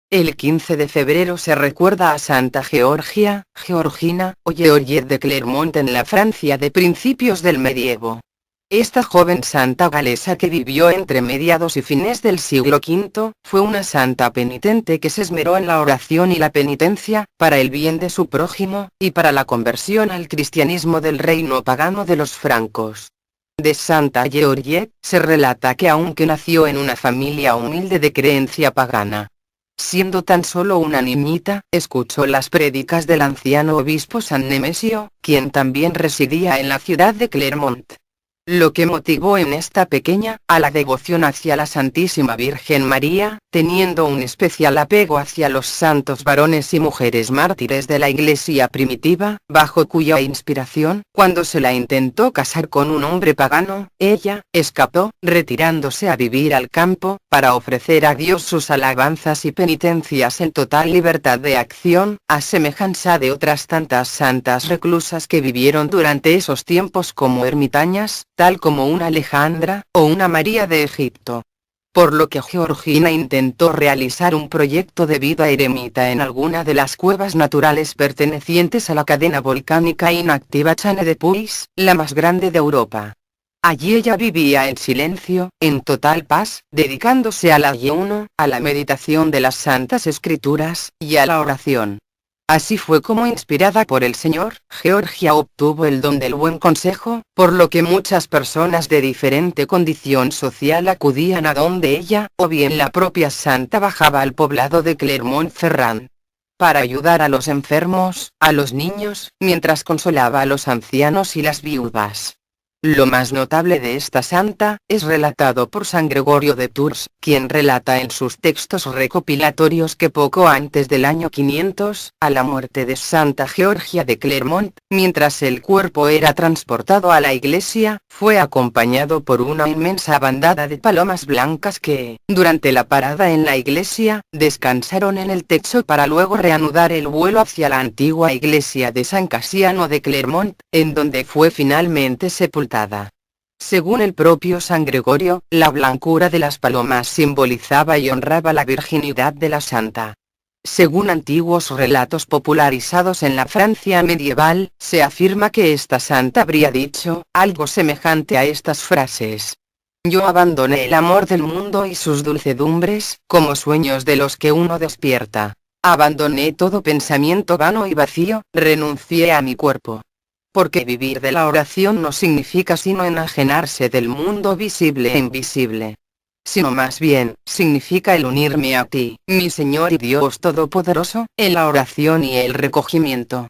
El 15 de febrero se recuerda a Santa Georgia, Georgina, o Georgette de Clermont en la Francia de principios del medievo. Esta joven santa galesa que vivió entre mediados y fines del siglo V, fue una santa penitente que se esmeró en la oración y la penitencia, para el bien de su prójimo, y para la conversión al cristianismo del reino pagano de los francos. De Santa Georgette, se relata que aunque nació en una familia humilde de creencia pagana, siendo tan solo una niñita, escuchó las prédicas del anciano obispo San Nemesio, quien también residía en la ciudad de Clermont. Lo que motivó en esta pequeña, a la devoción hacia la Santísima Virgen María, teniendo un especial apego hacia los santos varones y mujeres mártires de la Iglesia primitiva, bajo cuya inspiración, cuando se la intentó casar con un hombre pagano, ella escapó, retirándose a vivir al campo, para ofrecer a Dios sus alabanzas y penitencias en total libertad de acción, a semejanza de otras tantas santas reclusas que vivieron durante esos tiempos como ermitañas, tal como una Alejandra, o una María de Egipto. Por lo que Georgina intentó realizar un proyecto de vida eremita en alguna de las cuevas naturales pertenecientes a la cadena volcánica inactiva Chane de Puis, la más grande de Europa. Allí ella vivía en silencio, en total paz, dedicándose al ayuno, a la meditación de las Santas Escrituras, y a la oración. Así fue como, inspirada por el Señor, Georgia obtuvo el don del buen consejo, por lo que muchas personas de diferente condición social acudían a donde ella, o bien la propia santa bajaba al poblado de Clermont-Ferrand, para ayudar a los enfermos, a los niños, mientras consolaba a los ancianos y las viudas. Lo más notable de esta santa, es relatado por San Gregorio de Tours, quien relata en sus textos recopilatorios que poco antes del año 500, a la muerte de Santa Georgia de Clermont, mientras el cuerpo era transportado a la iglesia, fue acompañado por una inmensa bandada de palomas blancas que, durante la parada en la iglesia, descansaron en el techo para luego reanudar el vuelo hacia la antigua iglesia de San Casiano de Clermont, en donde fue finalmente sepultada. Según el propio San Gregorio, la blancura de las palomas simbolizaba y honraba la virginidad de la santa. Según antiguos relatos popularizados en la Francia medieval, se afirma que esta santa habría dicho algo semejante a estas frases: yo abandoné el amor del mundo y sus dulcedumbres, como sueños de los que uno despierta. Abandoné todo pensamiento vano y vacío, renuncié a mi cuerpo. Porque vivir de la oración no significa sino enajenarse del mundo visible e invisible, sino más bien, significa el unirme a ti, mi Señor y Dios Todopoderoso, en la oración y el recogimiento.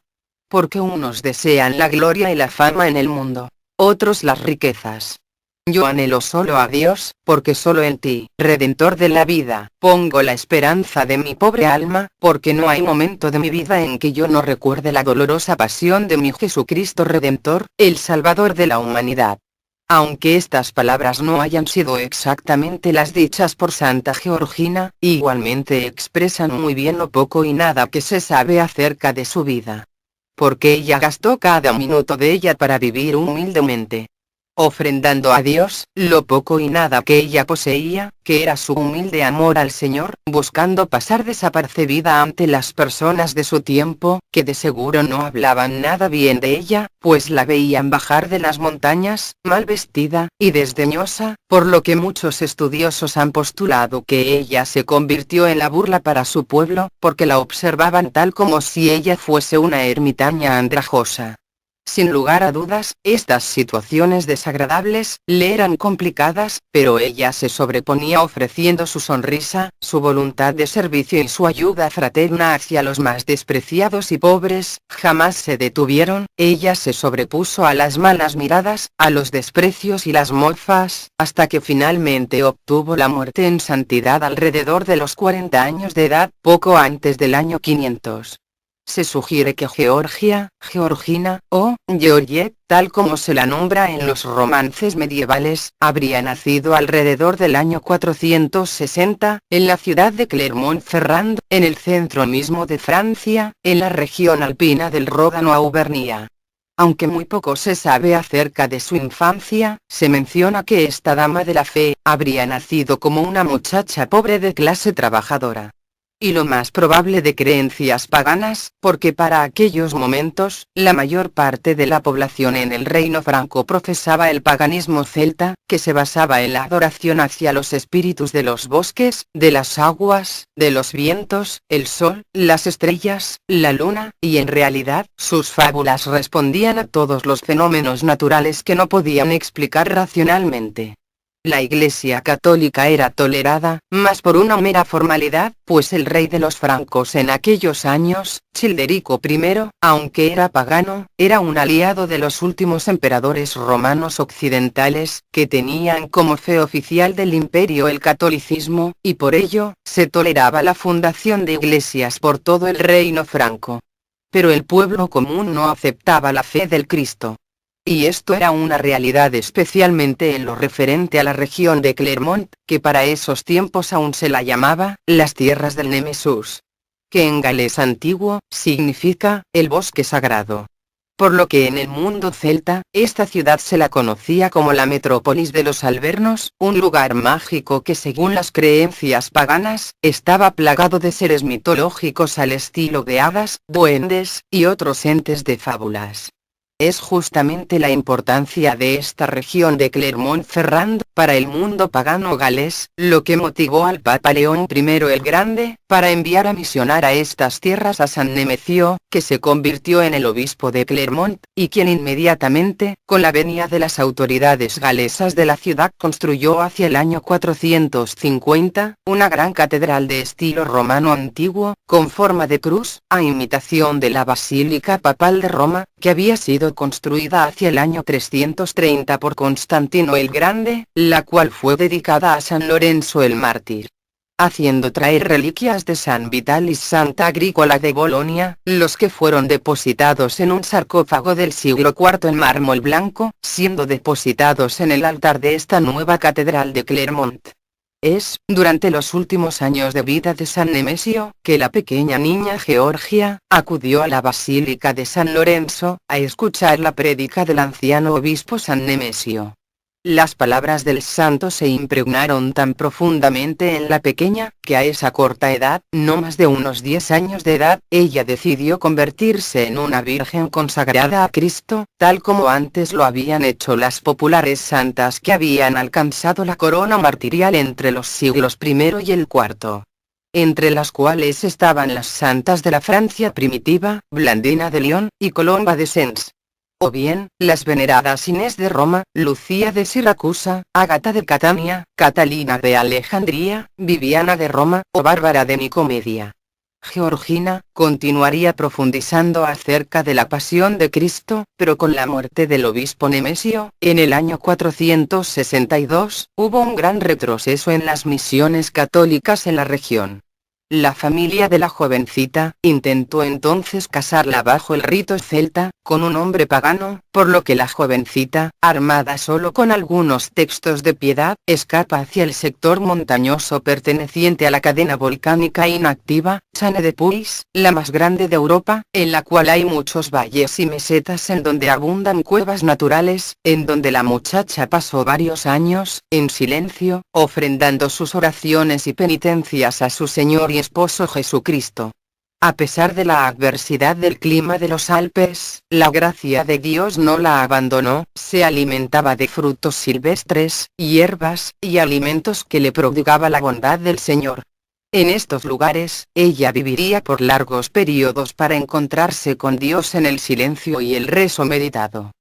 Porque unos desean la gloria y la fama en el mundo, otros las riquezas. Yo anhelo solo a Dios, porque solo en ti, Redentor de la vida, pongo la esperanza de mi pobre alma, porque no hay momento de mi vida en que yo no recuerde la dolorosa pasión de mi Jesucristo Redentor, el Salvador de la humanidad. Aunque estas palabras no hayan sido exactamente las dichas por Santa Georgina, igualmente expresan muy bien lo poco y nada que se sabe acerca de su vida. Porque ella gastó cada minuto de ella para vivir humildemente, ofrendando a Dios lo poco y nada que ella poseía, que era su humilde amor al Señor, buscando pasar desapercibida ante las personas de su tiempo, que de seguro no hablaban nada bien de ella, pues la veían bajar de las montañas, mal vestida, y desdeñosa, por lo que muchos estudiosos han postulado que ella se convirtió en la burla para su pueblo, porque la observaban tal como si ella fuese una ermitaña andrajosa. Sin lugar a dudas, estas situaciones desagradables le eran complicadas, pero ella se sobreponía ofreciendo su sonrisa, su voluntad de servicio y su ayuda fraterna hacia los más despreciados y pobres. Jamás se detuvieron, ella se sobrepuso a las malas miradas, a los desprecios y las mofas, hasta que finalmente obtuvo la muerte en santidad alrededor de los 40 años de edad, poco antes del año 500. Se sugiere que Georgia, Georgina, o Georgette, tal como se la nombra en los romances medievales, habría nacido alrededor del año 460, en la ciudad de Clermont-Ferrand, en el centro mismo de Francia, en la región alpina del Ródano Auvernia. Aunque muy poco se sabe acerca de su infancia, se menciona que esta dama de la fe, habría nacido como una muchacha pobre de clase trabajadora. y lo más probable de creencias paganas, porque para aquellos momentos, la mayor parte de la población en el reino franco profesaba el paganismo celta, que se basaba en la adoración hacia los espíritus de los bosques, de las aguas, de los vientos, el sol, las estrellas, la luna, y en realidad, sus fábulas respondían a todos los fenómenos naturales que no podían explicar racionalmente. La Iglesia católica era tolerada, más por una mera formalidad, pues el rey de los francos en aquellos años, Childerico I, aunque era pagano, era un aliado de los últimos emperadores romanos occidentales, que tenían como fe oficial del imperio el catolicismo, y por ello, se toleraba la fundación de iglesias por todo el reino franco. Pero el pueblo común no aceptaba la fe del Cristo. Y esto era una realidad especialmente en lo referente a la región de Clermont, que para esos tiempos aún se la llamaba, las tierras del Nemesis, que en galés antiguo, significa, el bosque sagrado. Por lo que en el mundo celta, esta ciudad se la conocía como la metrópolis de los Alvernos, un lugar mágico que según las creencias paganas, estaba plagado de seres mitológicos al estilo de hadas, duendes, y otros entes de fábulas. Es justamente la importancia de esta región de Clermont-Ferrand, para el mundo pagano galés, lo que motivó al Papa León I el Grande, para enviar a misionar a estas tierras a San Nemecio, que se convirtió en el obispo de Clermont, y quien inmediatamente, con la venia de las autoridades galesas de la ciudad construyó hacia el año 450, una gran catedral de estilo romano antiguo, con forma de cruz, a imitación de la Basílica Papal de Roma, que había sido construida hacia el año 330 por Constantino el Grande, la cual fue dedicada a San Lorenzo el Mártir. Haciendo traer reliquias de San Vitalis Santa Agrícola de Bolonia, los que fueron depositados en un sarcófago del siglo IV en mármol blanco, siendo depositados en el altar de esta nueva catedral de Clermont. Es, durante los últimos años de vida de San Nemesio, que la pequeña niña Georgia, acudió a la Basílica de San Lorenzo, a escuchar la prédica del anciano obispo San Nemesio. Las palabras del santo se impregnaron tan profundamente en la pequeña, que a esa corta edad, no más de unos 10 años de edad, ella decidió convertirse en una virgen consagrada a Cristo, tal como antes lo habían hecho las populares santas que habían alcanzado la corona martirial entre los siglos I y el IV. Entre las cuales estaban las santas de la Francia primitiva, Blandina de León, y Colomba de Sens. O bien, las veneradas Inés de Roma, Lucía de Siracusa, Ágata de Catania, Catalina de Alejandría, Viviana de Roma, o Bárbara de Nicomedia. Georgina continuaría profundizando acerca de la pasión de Cristo, pero con la muerte del obispo Nemesio, en el año 462, hubo un gran retroceso en las misiones católicas en la región. La familia de la jovencita intentó entonces casarla bajo el rito celta, con un hombre pagano, por lo que la jovencita, armada solo con algunos textos de piedad, escapa hacia el sector montañoso perteneciente a la cadena volcánica inactiva, Chane de Puis, la más grande de Europa, en la cual hay muchos valles y mesetas en donde abundan cuevas naturales, en donde la muchacha pasó varios años, en silencio, ofrendando sus oraciones y penitencias a su Señor y esposo Jesucristo. A pesar de la adversidad del clima de los Alpes, la gracia de Dios no la abandonó, se alimentaba de frutos silvestres, hierbas, y alimentos que le prodigaba la bondad del Señor. En estos lugares, ella viviría por largos periodos para encontrarse con Dios en el silencio y el rezo meditado.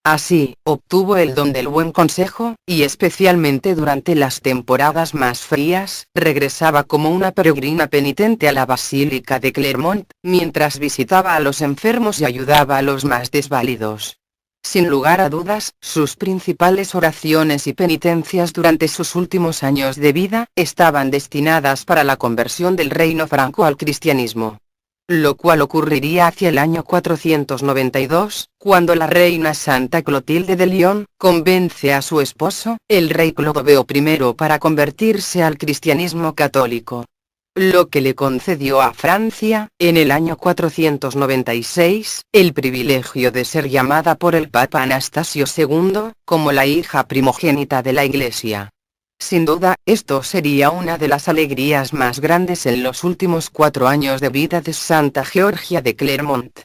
Así, obtuvo el don del buen consejo, y especialmente durante las temporadas más frías, regresaba como una peregrina penitente a la Basílica de Clermont, mientras visitaba a los enfermos y ayudaba a los más desvalidos. Sin lugar a dudas, sus principales oraciones y penitencias durante sus últimos años de vida, estaban destinadas para la conversión del reino franco al cristianismo. Lo cual ocurriría hacia el año 492, cuando la reina Santa Clotilde de León, convence a su esposo, el rey Clodoveo I para convertirse al cristianismo católico. Lo que le concedió a Francia, en el año 496, el privilegio de ser llamada por el Papa Anastasio II, como la hija primogénita de la Iglesia. Sin duda, esto sería una de las alegrías más grandes en los últimos 4 años de vida de Santa Georgia de Clermont.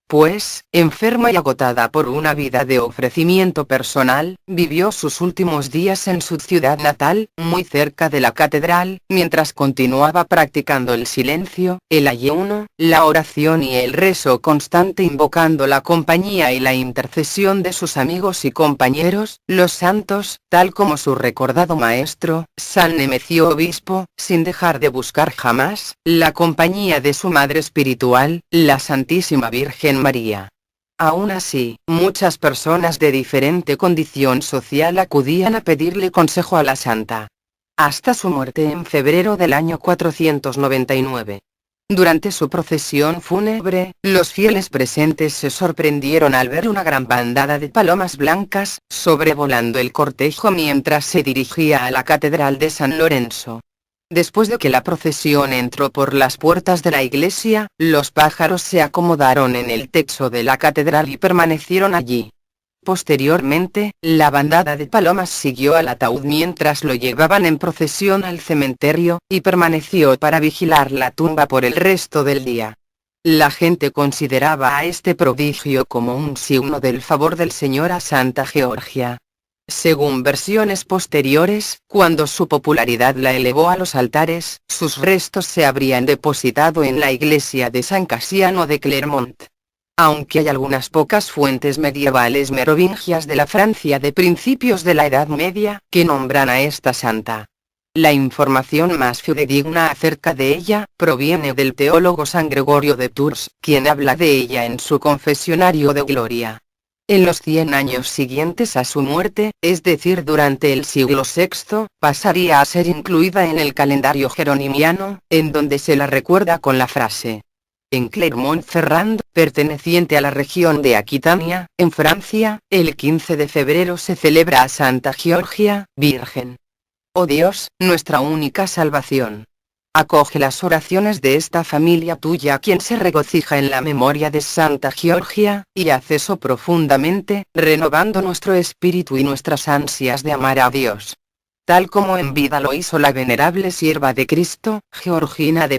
Pues, enferma y agotada por una vida de ofrecimiento personal, vivió sus últimos días en su ciudad natal, muy cerca de la catedral, mientras continuaba practicando el silencio, el ayuno, la oración y el rezo constante, invocando la compañía y la intercesión de sus amigos y compañeros, los santos, tal como su recordado maestro, San Nemecio obispo, sin dejar de buscar jamás la compañía de su madre espiritual, la Santísima Virgen María. Aún así, muchas personas de diferente condición social acudían a pedirle consejo a la santa. Hasta su muerte en febrero del año 499. Durante su procesión fúnebre, los fieles presentes se sorprendieron al ver una gran bandada de palomas blancas, sobrevolando el cortejo mientras se dirigía a la Catedral de San Lorenzo. Después de que la procesión entró por las puertas de la iglesia, los pájaros se acomodaron en el techo de la catedral y permanecieron allí. Posteriormente, la bandada de palomas siguió al ataúd mientras lo llevaban en procesión al cementerio, y permaneció para vigilar la tumba por el resto del día. La gente consideraba a este prodigio como un signo del favor del Señor a Santa Georgia. Según versiones posteriores, cuando su popularidad la elevó a los altares, sus restos se habrían depositado en la iglesia de San Casiano de Clermont. Aunque hay algunas pocas fuentes medievales merovingias de la Francia de principios de la Edad Media, que nombran a esta santa. La información más fidedigna acerca de ella, proviene del teólogo San Gregorio de Tours, quien habla de ella en su Confesionario de Gloria. En los 100 años siguientes a su muerte, es decir durante el siglo VI, pasaría a ser incluida en el calendario jeronimiano, en donde se la recuerda con la frase: en Clermont-Ferrand, perteneciente a la región de Aquitania, en Francia, el 15 de febrero se celebra a Santa Georgia, Virgen. Oh Dios, nuestra única salvación. Acoge las oraciones de esta familia tuya, quien se regocija en la memoria de Santa Georgia, y haz eso profundamente, renovando nuestro espíritu y nuestras ansias de amar a Dios. Tal como en vida lo hizo la venerable sierva de Cristo, Georgina de